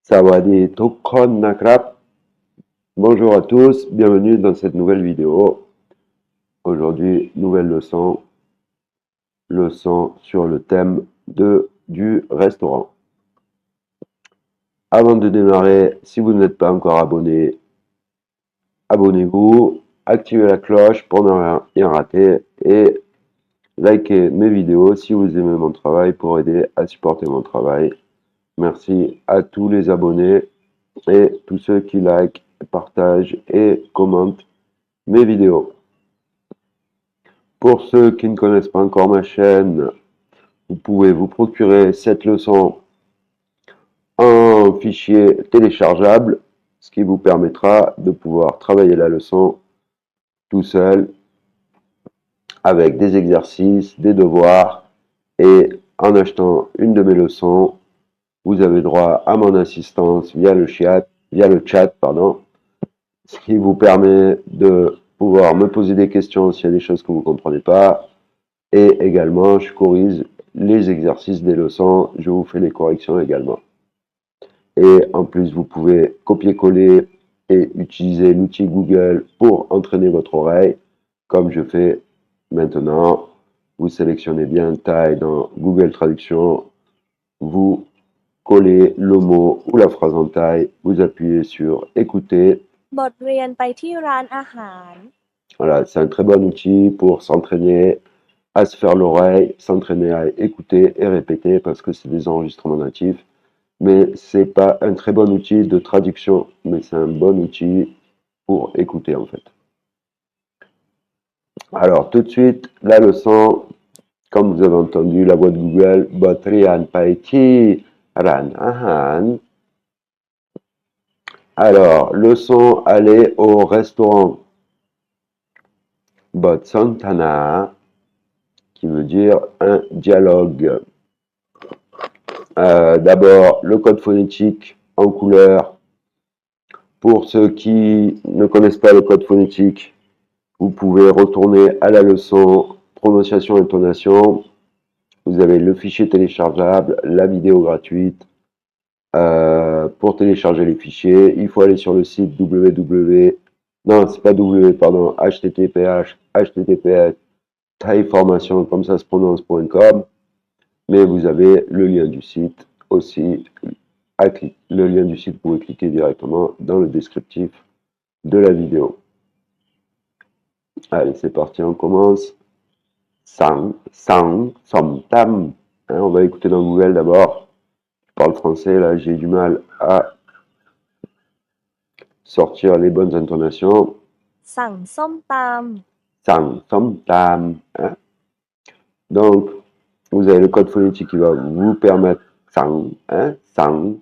Sawadi Tokron Nakrap. Bonjour à tous, bienvenue dans cette nouvelle vidéo. Aujourd'hui, nouvelle leçon sur le thème du restaurant. Avant de démarrer, si vous n'êtes pas encore abonné, abonnez-vous, activez la cloche pour ne rien rater et likez mes vidéos si vous aimez mon travail pour aider à supporter mon travail. Merci à tous les abonnés et tous ceux qui likent, partagent et commentent mes vidéos. Pour ceux qui ne connaissent pas encore ma chaîne, vous pouvez vous procurer cette leçon en fichier téléchargeable, ce qui vous permettra de pouvoir travailler la leçon tout seul avec des exercices, des devoirs, et en achetant une de mes leçons, vous avez droit à mon assistance via le chat, ce qui vous permet de pouvoir me poser des questions s'il y a des choses que vous ne comprenez pas. Et également, je corrige les exercices des leçons, je vous fais les corrections également. Et en plus, vous pouvez copier-coller et utiliser l'outil Google pour entraîner votre oreille, comme je fais maintenant. Vous sélectionnez bien taille dans Google Traduction, vous collez le mot ou la phrase en taille, vous appuyez sur écouter. บทเรียนไปที่ร้านอาหาร Voilà, c'est un très bon outil pour s'entraîner à se faire l'oreille, s'entraîner à écouter et répéter parce que c'est des enregistrements natifs. Mais c'est pas un très bon outil de traduction, mais c'est un bon outil pour écouter en fait. Alors tout de suite, la leçon, comme vous avez entendu la voix de Google, Botrian Paiti Ran Ahan. Alors, leçon aller au restaurant. Bot Santana, qui veut dire un dialogue. D'abord, le code phonétique en couleur. Pour ceux qui ne connaissent pas le code phonétique, vous pouvez retourner à la leçon prononciation intonation. Vous avez le fichier téléchargeable, la vidéo gratuite. Pour télécharger les fichiers, il faut aller sur le site https thaïformation comme ça se prononce.com, mais vous avez le lien du site aussi. Le lien du site, vous pouvez cliquer directement dans le descriptif de la vidéo. Allez, c'est parti, on commence. Sang, sang, som, tam. On va écouter dans Google d'abord. Je parle français, là, j'ai du mal à sortir les bonnes intonations. สั่งส้มตำ Sang, som, tam. Donc, vous avez le code phonétique qui va vous permettre sang, sang.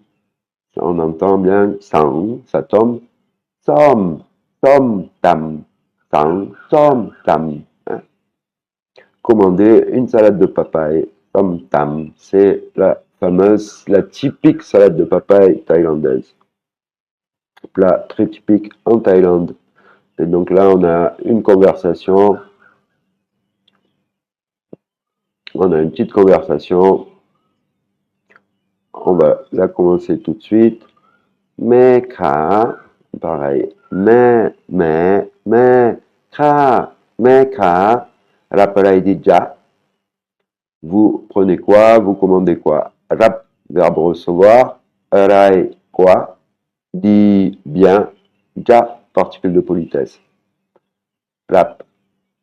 On entend bien sang, ça tombe. Som, som, tam. Sang, som, tam. Commander une salade de papaye, som tam. C'est la typique salade de papaye thaïlandaise. Plat très typique en Thaïlande. Et donc là, on a une conversation. On a une petite conversation. On va la commencer tout de suite. Mais ka, pareil. Mais ka, rappelez déjà. Vous prenez quoi? Vous commandez quoi? Rap, verbe recevoir. Rai, quoi? Dit bien. Ja, particule de politesse. Rap,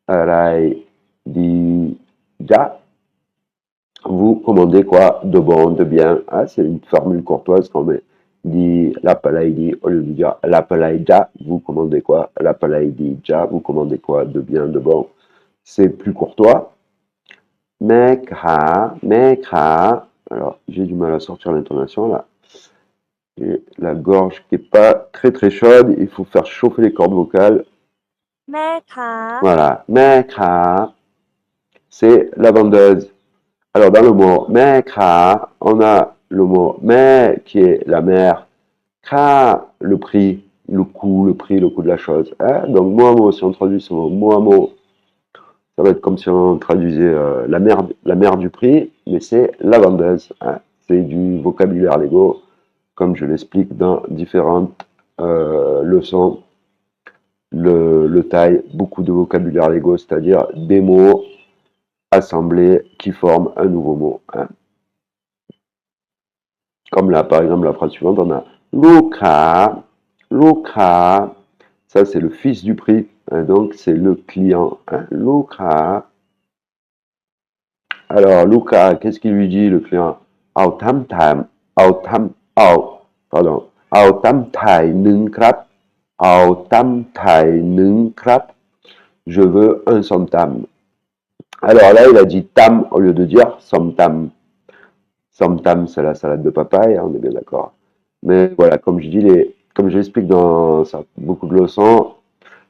rai, dit ja. Vous commandez quoi? De bon, de bien. C'est une formule courtoise qu'on met. Dit la palaïdi, au lieu de dire la palaïda, vous commandez quoi? La palaïdi ja, vous commandez quoi? De bien, de bon. C'est plus courtois. Mekha. Alors, j'ai du mal à sortir l'intonation là. J'ai la gorge qui n'est pas très très chaude. Il faut faire chauffer les cordes vocales. แม่ค้า Voilà. Mekha. C'est la vendeuse. Alors, dans le mot mekha, on a le mot me qui est la mère. Kha, le prix, le coût, le prix, le coût de la chose. Donc, mot à mot, si on traduit ce mot à mot, ça va être comme si on traduisait la mère du prix, mais c'est la vendeuse. C'est du vocabulaire Lego. comme je l'explique dans différentes leçons, le taille, beaucoup de vocabulaire Lego, c'est-à-dire des mots assemblés qui forment un nouveau mot. Hein. Comme là, par exemple, la phrase suivante, on a Luca, Luca, ça c'est le fils du prix, hein, donc c'est le client. Hein, Luca. Alors, Luca, qu'est-ce qu'il lui dit, le client? Ao tam tam, ao tam, ao, pardon, ao tam thai nung krap, ao tam thai nung krap, je veux un somtam. Alors là, il a dit tam au lieu de dire somtam. Somtam, c'est la salade de papaye, hein, on est bien d'accord. Mais voilà, comme je dis, comme je l'explique dans beaucoup de leçons,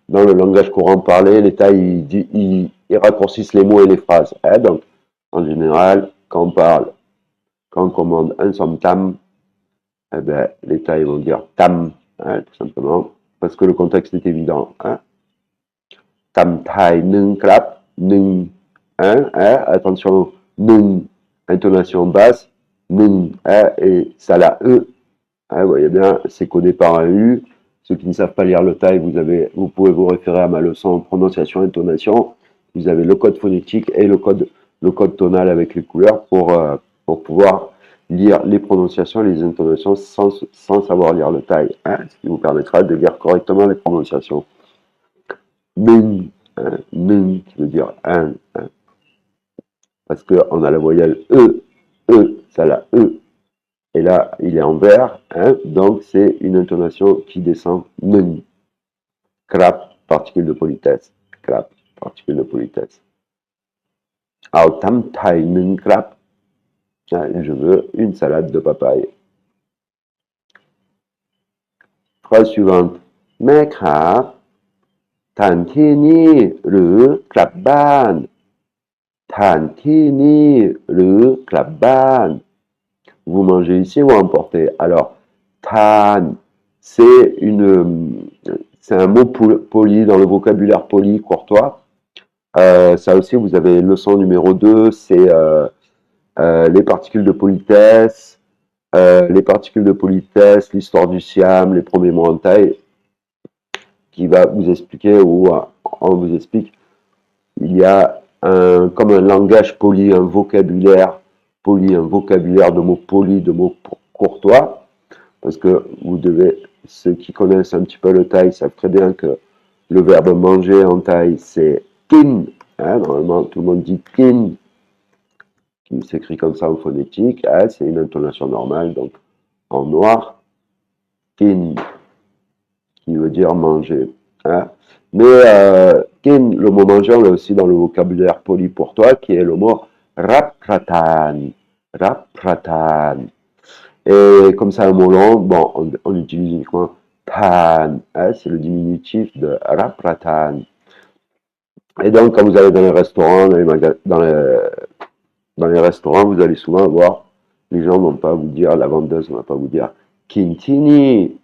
dans le langage courant parlé, l'État, ils raccourcissent les mots et les phrases. Hein, donc, en général, quand on commande un somtam, eh ben, l'État, ils vont dire tam, hein, tout simplement, parce que le contexte est évident. Hein. Tam thai nung krap, nung, hein, attention, nung, intonation basse, nung, hein, et ça la E. Hein, vous voyez bien, c'est codé par un U. Ceux qui ne savent pas lire le thaï, vous pouvez vous référer à ma leçon prononciation, intonation. Vous avez le code phonétique et le code tonal avec les couleurs pour pouvoir lire les prononciations et les intonations sans savoir lire le thaï. Hein, ce qui vous permettra de lire correctement les prononciations. Ning, hein, ning, qui veut dire un, hein, parce qu'on a la voyelle ça la E. Et là, il est en vert, hein, donc c'est une intonation qui descend ning. Krap, particule de politesse. Krap, particule de politesse. Ao tam thai nung krap. Je veux une salade de papaye. Phrase suivante. Mais krap, tan ti ni ru krap ban. Tan ti ni ru krap ban. Vous mangez ici ou emportez. Alors, tan, c'est un mot poli dans le vocabulaire poli, courtois. Ça aussi, vous avez leçon numéro 2, c'est les particules de politesse, l'histoire du Siam, les premiers mots en thaï, qui va vous expliquer, ou on vous explique, il y a comme un langage poli, un vocabulaire poli, un vocabulaire de mots polis, de mots courtois, parce que ceux qui connaissent un petit peu le thaï savent très bien que le verbe manger en thaï, c'est kin. Hein, normalement, tout le monde dit kin, qui s'écrit comme ça en phonétique. Hein, c'est une intonation normale, donc en noir, kin, qui veut dire manger. Hein. Mais kin, le mot manger, on l'a aussi dans le vocabulaire poli pour toi, qui est le mot rapratan. Rapratan. Et comme c'est un mot long, bon, on utilise uniquement tan. Hein, c'est le diminutif de rapratan. Et donc, quand vous allez dans les restaurants, dans les restaurants, vous allez souvent voir, les gens ne vont pas vous dire, la vendeuse ne va pas vous dire Kintini,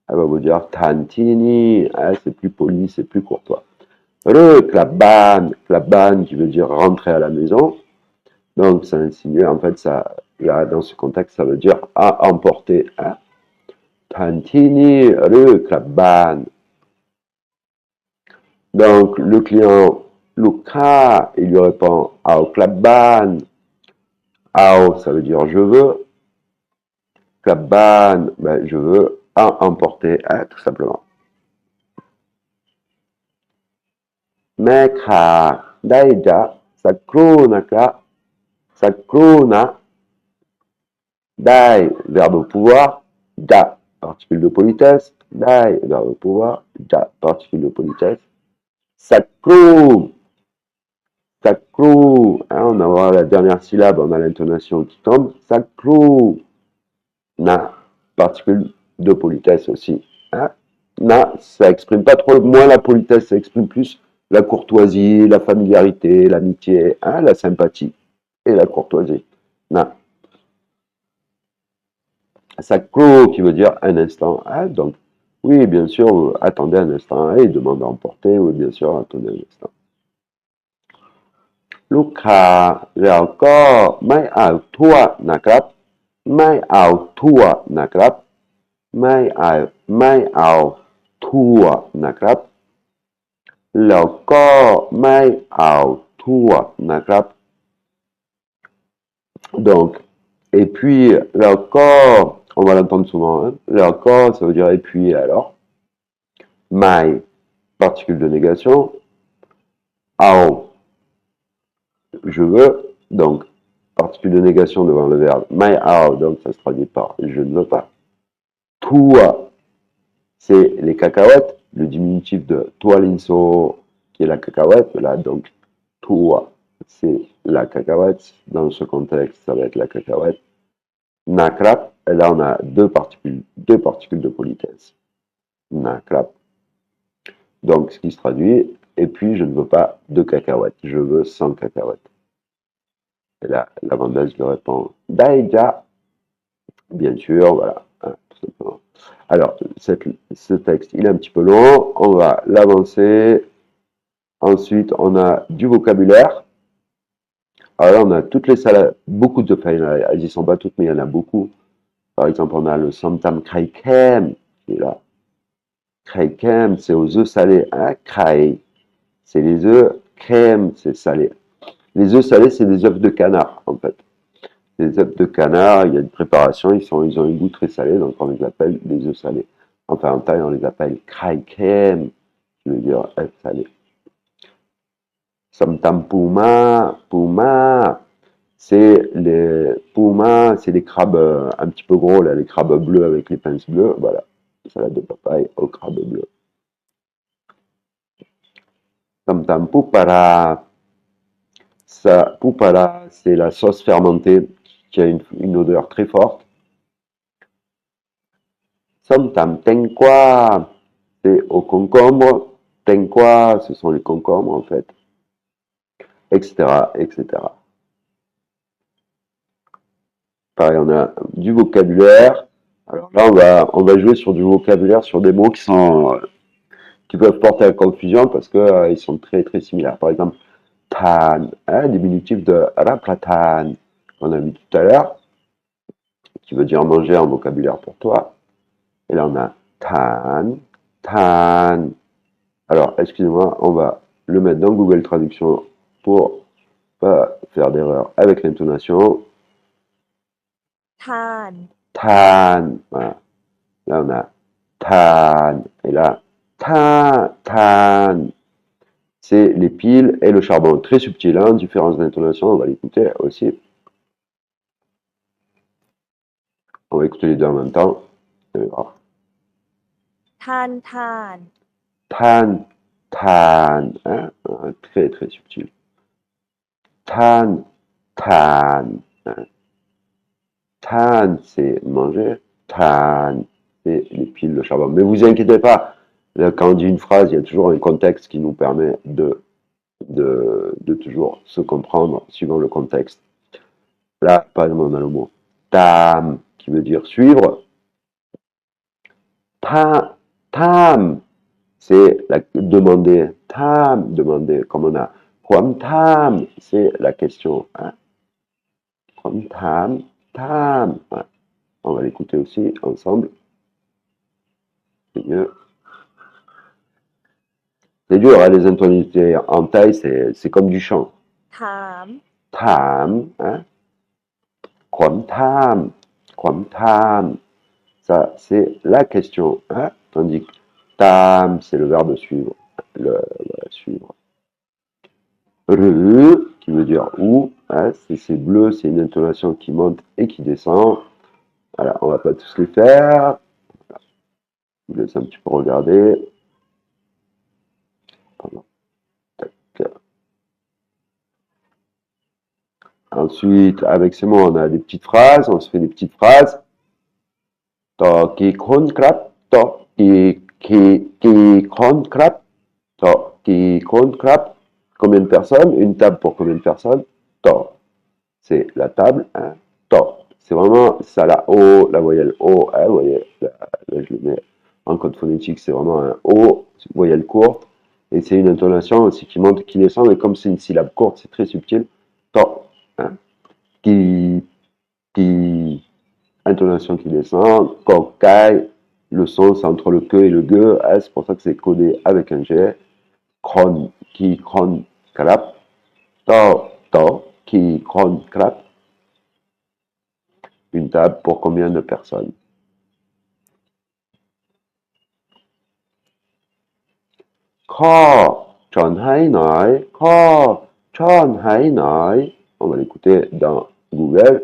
elle va vous dire Tantini, hein, c'est plus poli, c'est plus courtois. Klaban qui veut dire rentrer à la maison. Donc, ça insinue, en fait, ça, là, dans ce contexte, ça veut dire à emporter. Hein. Tantini, klaban. Donc, le client, Luca, il lui répond Ao klaban. Ao, ça veut dire je veux. Klaban, ben, je veux à emporter, hein, tout simplement. Mekha, daija, sakrunaka, sakruna, dai, verbe au pouvoir, da, particule de politesse, dai, verbe au pouvoir, da, particule de politesse, sakru, sakru, hein, on a la dernière syllabe, on a l'intonation qui tombe, sakru, na, particule de politesse aussi, hein. Na, ça exprime pas trop, moins la politesse, ça exprime plus la courtoisie, la familiarité, l'amitié, hein, la sympathie et la courtoisie. Na. Sakro qui veut dire un instant. Hein, donc, oui, bien sûr, attendez un instant. Hein, il demande à emporter. Oui, bien sûr, attendez un instant. Luca, แล้วก็ไม่เอาทั่วนะครับ ไม่เอาถั่วนะครับไม่เอาถั่วนะครับแล้วก็ไม่เอาถั่วนะครับ donc et puisแล้วก็on va l'entendre souvent hein,แล้วก็ça veut dire et puis alors my particule de négation ao je veux donc particule de négation devant le verbe my ao donc ça se traduit par je ne veux pas toi c'est les cacahuètes le diminutif de toalinso qui est la cacahuète là donc toi c'est la cacahuète dans ce contexte ça va être la cacahuète nakrap et là on a deux particules de politesse nakrap donc ce qui se traduit et puis je ne veux pas de cacahuètes je veux sans cacahuètes. Et là, la vendeuse lui répond Daïja, bien sûr, voilà, hein, tout simplement. Alors, ce texte, il est un petit peu long, on va l'avancer. Ensuite, on a du vocabulaire. Alors là, on a toutes les salades, beaucoup de, enfin, elles n'y sont pas toutes, mais il y en a beaucoup. Par exemple, on a le Samtam Kraikem, qui est là. Kraikem, c'est aux œufs salés, hein, Krai, c'est les œufs, crème, c'est salé. Les œufs salés, c'est des œufs de canard, en fait. Les œufs de canard, il y a une préparation, ils ont un goût très salé, donc on les appelle des œufs salés. Enfin, en Thaï, on les appelle kraikem, qui veut dire œufs salés. Samtam puma, c'est les crabes un petit peu gros, là, les crabes bleus avec les pinces bleues, voilà. Salade de papaye au crabe bleu. Samtam pupara, ça, pupara, c'est la sauce fermentée qui a une odeur très forte. Somtam tenkwa, c'est au concombre. Tenkwa, ce sont les concombres en fait, etc., etc. Pareil, on a du vocabulaire. Alors là, on va jouer sur du vocabulaire, sur des mots qui peuvent porter à confusion parce que ils sont très très similaires. Par exemple, tan, hein, diminutif de raplatan, qu'on a vu tout à l'heure, qui veut dire manger en vocabulaire pour toi. Et là, on a tan. Alors, excusez-moi, on va le mettre dans Google Traduction pour pas faire d'erreur avec l'intonation. Tan. Voilà. Là, on a tan. Et là, tan. C'est les piles et le charbon. Très subtil, hein, différence d'intonation. On va l'écouter aussi. On va écouter les deux en même temps. Tan. Tan. Hein, très, très subtil. Tan. Hein. Tan, c'est manger. Tan, c'est les piles de charbon. Mais vous inquiétez pas, là, quand on dit une phrase, il y a toujours un contexte qui nous permet de toujours se comprendre suivant le contexte. Là, par exemple, on a le mot tam, qui veut dire suivre. Tam, c'est demander. Tam, demander. Comme on a Kwam tam, c'est la question. Hein. Kwam tam. Ouais. On va l'écouter aussi ensemble. C'est mieux. C'est dur, hein, les intonités en thaï, c'est comme du chant. Tam. Hein. Kwam tam. Ça, c'est la question. Hein. Tandis que tam, c'est le verbe suivre. Suivre. Re, qui veut dire où. Hein, c'est bleu, c'est une intonation qui monte et qui descend. Voilà, on va pas tous les faire. Je vous laisse un petit peu regarder. Ensuite, avec ces mots, on a des petites phrases. On se fait des petites phrases. To ki kon krap. To ki kon krap. To ki kon krap. Combien de personnes? Une table pour combien de personnes? To. C'est la table. Hein. To. C'est vraiment ça, la O, la voyelle O. Hein, vous voyez, là, je le mets en code phonétique. C'est vraiment un O, voyelle courte. Et c'est une intonation aussi qui monte, qui descend. Et comme c'est une syllabe courte, c'est très subtil. To. Hein. Qui. intonation qui descend. Kokai, le son c'est entre le que et le ge, c'est pour ça que c'est codé avec un G. Kron, ki, kron, clap. To, ki, kron, clap. Une table pour combien de personnes? Kho, chon hai nai, kho, chon hai nai. On va l'écouter dans Google.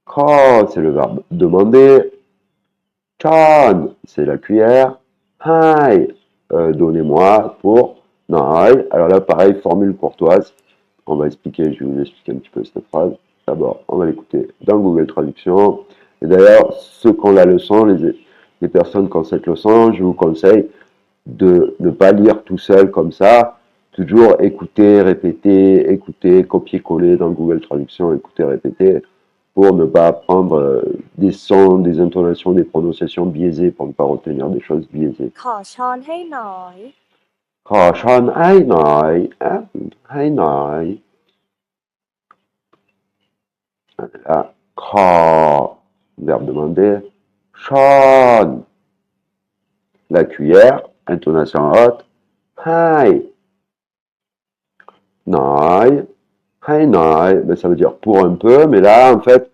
Kho, c'est le verbe demander. Chon, c'est la cuillère. Hai, donnez-moi pour nai. Alors là, pareil, formule courtoise. On va expliquer, je vais vous expliquer un petit peu cette phrase. D'abord, on va l'écouter dans Google Traduction. Et d'ailleurs, ceux qui ont la leçon, les personnes qui ont cette leçon, je vous conseille de ne pas lire tout seul comme ça. Toujours écouter, copier-coller dans Google Traduction, écouter, répéter, pour ne pas apprendre des sons, des intonations, des prononciations biaisées, pour ne pas retenir des choses biaisées. ขอช้อนให้หน่อย ขอช้อนให้หน่อยให้หน่อย Là, khò, verbe demander. Chon, la cuillère, intonation haute. Hai, nai, hai nai, ben ça veut dire pour un peu, mais là, en fait,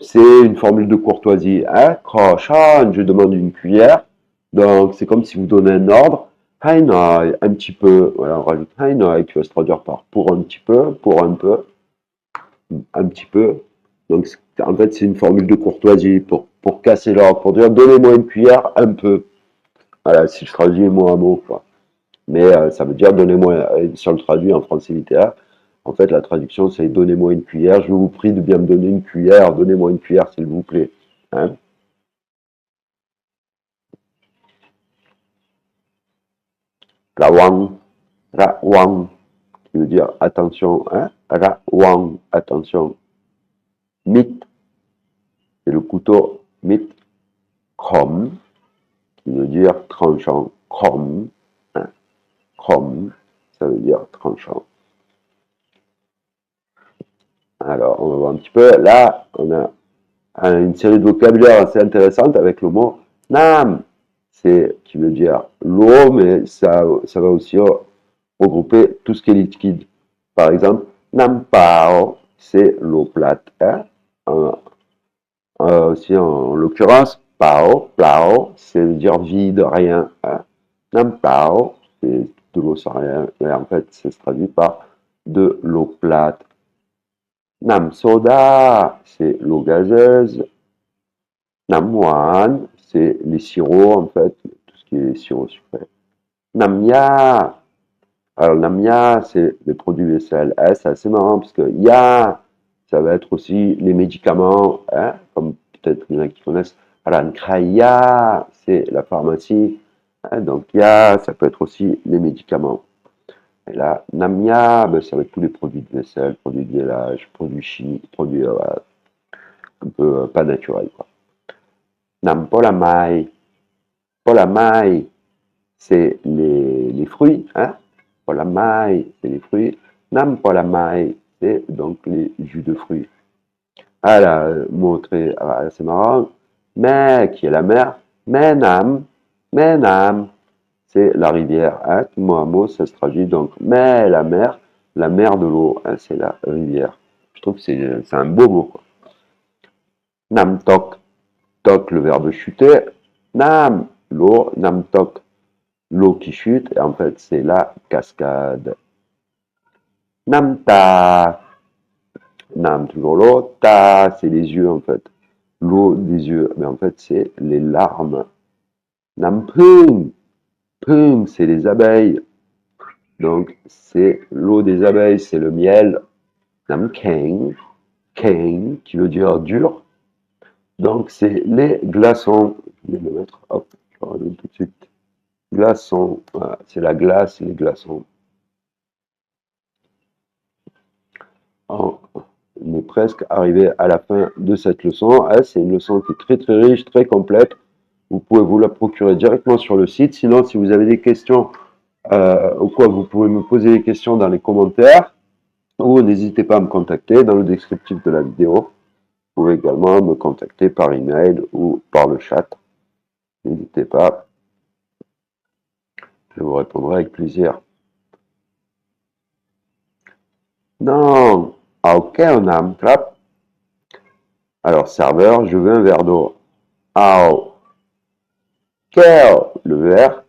c'est une formule de courtoisie. Hein? Khò, chon, je demande une cuillère. Donc, c'est comme si vous donnez un ordre. Hai nai, un petit peu. Voilà, on rajoute hai nai qui va se traduire par pour un petit peu, pour un peu, un petit peu. Donc, en fait, c'est une formule de courtoisie pour casser l'ordre, pour dire donnez-moi une cuillère un peu. Voilà, si je traduis mot à mot, quoi. Mais ça veut dire donnez-moi, si on le traduit en français littéraire, en fait, la traduction, c'est donnez-moi une cuillère, je vous prie de bien me donner une cuillère, donnez-moi une cuillère, s'il vous plaît. Hein? Rawang, rawang, qui veut dire attention, hein? Rawang, attention. Mit, c'est le couteau, mit. Krom, qui veut dire tranchant. Krom, hein? Krom, ça veut dire tranchant. Alors, on va voir un petit peu. Là, on a une série de vocabulaire assez intéressante avec le mot nam, c'est qui veut dire l'eau, mais ça va aussi regrouper tout ce qui est liquide. Par exemple, nam pao, c'est l'eau plate. Hein? Aussi en l'occurrence, plao, c'est dire vide, rien. Hein? Nam pao, c'est de l'eau sans rien, mais en fait, ça se traduit par de l'eau plate. Nam soda, c'est l'eau gazeuse. Nam wan, c'est les sirops, en fait, tout ce qui est sirop sucré. Namya, alors namya, c'est les produits vaisselle. C'est assez marrant parce que ya, ça va être aussi les médicaments, hein, comme peut-être il y en a qui connaissent. Alankraya, c'est la pharmacie. Hein, donc ya, ça peut être aussi les médicaments. Et là, namya, ben, ça va être tous les produits de vaisselle, produits de village, produits chimiques, produits un peu pas naturels, quoi. Nam polamai. Polamai, c'est les fruits. Hein? Polamai, c'est les fruits. Nam polamai, c'est donc les jus de fruits. Ah là, mot très assez marrant. Mais, qui est la mer. Menam, menam, c'est la rivière. Hein? Mot à mot, ça se traduit donc. Mais la mer de l'eau, hein, c'est la rivière. Je trouve que c'est un beau mot, quoi. Nam tok. Tok, le verbe chuter. Nam, l'eau. Nam tok, l'eau qui chute. Et en fait, c'est la cascade. Nam ta. Nam, toujours l'eau. Ta, c'est les yeux, en fait. L'eau des yeux. Mais en fait, c'est les larmes. Nam pung. Pung, c'est les abeilles. Donc, c'est l'eau des abeilles, c'est le miel. Nam keng. Keng, qui veut dire dur. Donc, c'est les glaçons. Je vais le mettre, hop, je rajoute tout de suite. Glaçons, voilà, c'est la glace, les glaçons. On est presque arrivé à la fin de cette leçon. C'est une leçon qui est très très riche, très complète. Vous pouvez vous la procurer directement sur le site. Sinon, si vous avez des questions ou quoi, vous pouvez me poser des questions dans les commentaires ou n'hésitez pas à me contacter dans le descriptif de la vidéo. pouvez également me contacter par email ou par le chat. N'hésitez pas, je vous répondrai avec plaisir. Non, ah, ok, on a un clap. Alors, serveur, je veux un verre d'eau. Ah, quel le verre,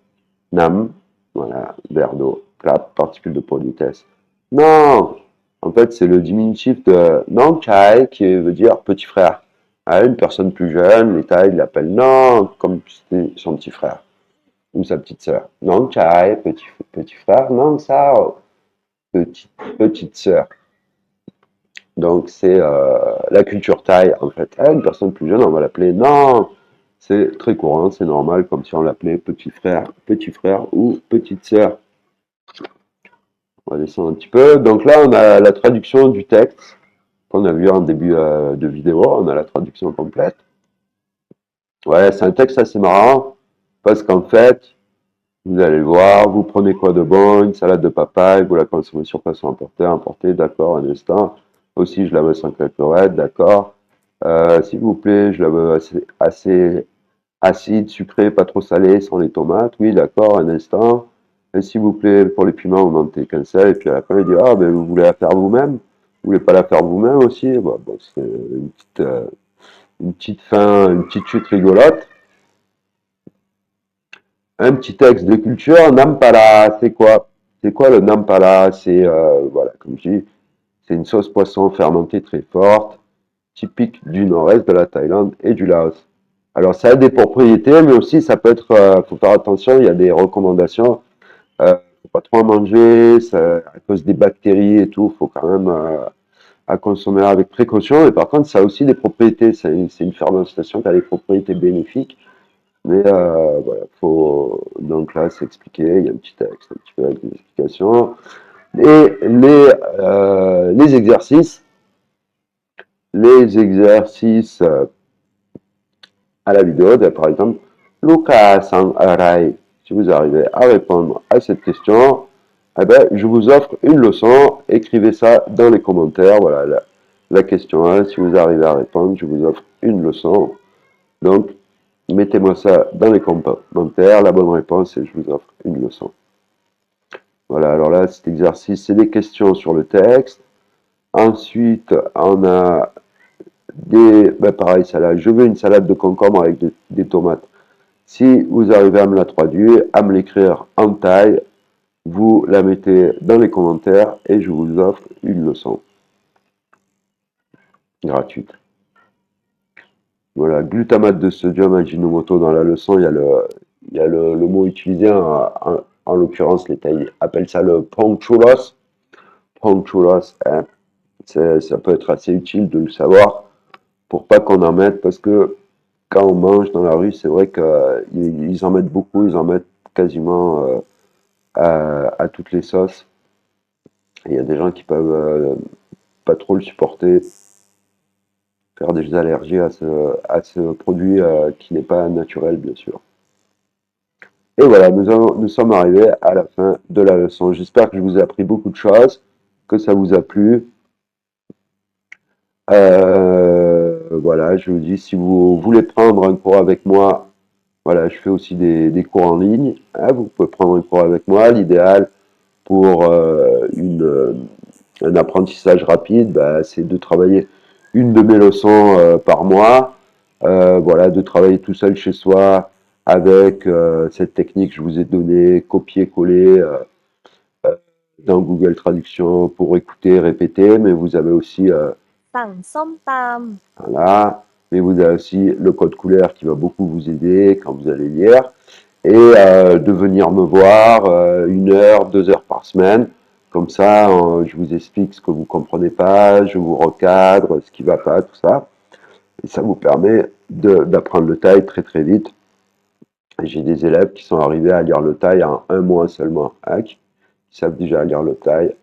nam, voilà, verre d'eau, clap, particule de politesse. Non, en fait, c'est le diminutif de Nong Chai qui veut dire petit frère. À une personne plus jeune, les Thaïs l'appellent Nong, comme c'était son petit frère ou sa petite sœur. Nong Chai, petit frère, Nong Sao, petite sœur. Donc, c'est la culture thaï, en fait. Une personne plus jeune, on va l'appeler non. C'est très courant, c'est normal, comme si on l'appelait petit frère ou petite sœur. On va descendre un petit peu. Donc là, on a la traduction du texte qu'on a vu en début de vidéo. On a la traduction complète. Ouais, c'est un texte assez marrant parce qu'en fait, vous allez le voir, vous prenez quoi de bon, une salade de papaye, vous la consommez sur poisson emporté, d'accord, un instant. Aussi, je la veux sans cacahuètes, d'accord. S'il vous plaît, je la veux assez acide, sucré, pas trop salé, sans les tomates. Oui, d'accord, un instant. Et s'il vous plaît, pour les piments, vous montez qu'un seul. Et puis à la fin, il dit, ah, ben vous voulez la faire vous-même? Vous voulez pas la faire vous-même aussi? Bon, c'est une petite fin, une petite chute rigolote. Un petit texte de culture, Nampala, c'est quoi? C'est quoi le Nampala? C'est, voilà, comme je dis, c'est une sauce poisson fermentée très forte, typique du nord-est de la Thaïlande et du Laos. Alors, ça a des propriétés, mais aussi, ça peut être, faut faire attention, il y a des recommandations. Faut pas trop en manger, ça, à cause des bactéries et tout, faut quand même à consommer avec précaution. Et par contre, ça a aussi des propriétés. C'est une fermentation qui a des propriétés bénéfiques. Mais voilà, faut donc là c'est expliqué, il y a un petit texte un petit peu avec des explications. Et les exercices, à la vidéo, par exemple, Lucas Sang Arai, si vous arrivez à répondre à cette question, eh ben, je vous offre une leçon, écrivez ça dans les commentaires, voilà la question 1, si vous arrivez à répondre, je vous offre une leçon. Donc, mettez-moi ça dans les commentaires, la bonne réponse, et je vous offre une leçon. Voilà, alors là, cet exercice, c'est des questions sur le texte. Ensuite, on a pareil, salade. Je veux une salade de concombre avec des tomates. Si vous arrivez à me la traduire, à me l'écrire en thaï, vous la mettez dans les commentaires et je vous offre une leçon gratuite. Voilà, glutamate de sodium, Ajinomoto, dans la leçon, il y a le mot utilisé, en l'occurrence, les Thaïs appellent ça le pongchulos. Pongchulos, hein, ça peut être assez utile de le savoir pour pas qu'on en mette, parce que quand on mange dans la rue, c'est vrai qu'ils en mettent beaucoup, ils en mettent quasiment à toutes les sauces. Il y a des gens qui peuvent pas trop le supporter, faire des allergies à ce produit qui n'est pas naturel, bien sûr. Et voilà, nous sommes arrivés à la fin de la leçon. J'espère que je vous ai appris beaucoup de choses, que ça vous a plu. Voilà, je vous dis, si vous voulez prendre un cours avec moi, voilà, je fais aussi des cours en ligne. Hein, vous pouvez prendre un cours avec moi. L'idéal pour un apprentissage rapide, c'est de travailler une de mes leçons par mois. Voilà, de travailler tout seul chez soi avec cette technique que je vous ai donnée, copier-coller dans Google Traduction pour écouter, répéter. Mais vous avez aussi, สั่งส้มตำ voilà, mais vous avez aussi le code couleur qui va beaucoup vous aider quand vous allez lire. Et de venir me voir 1 heure, 2 heures par semaine. Comme ça, je vous explique ce que vous comprenez pas, je vous recadre ce qui va pas, tout ça. Et ça vous permet d'apprendre le thaï très très vite. J'ai des élèves qui sont arrivés à lire le thaï en 1 mois seulement, hein, qui savent déjà lire le thaï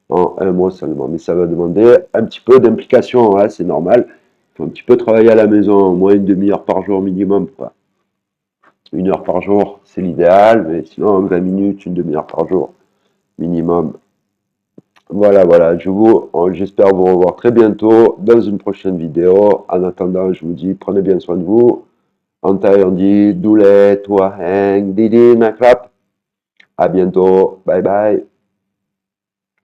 en 1 mois seulement. Mais ça va demander un petit peu d'implication, hein, c'est normal. Il faut un petit peu travailler à la maison, au moins une demi-heure par jour minimum, quoi. 1 heure par jour, c'est l'idéal, mais sinon 20 minutes, une demi-heure par jour minimum. Voilà, voilà, j'espère vous revoir très bientôt dans une prochaine vidéo. En attendant, je vous dis, prenez bien soin de vous. En thaï, on dit, Doulé, Toi Heng, Didi, Nakrap. À bientôt. Bye bye.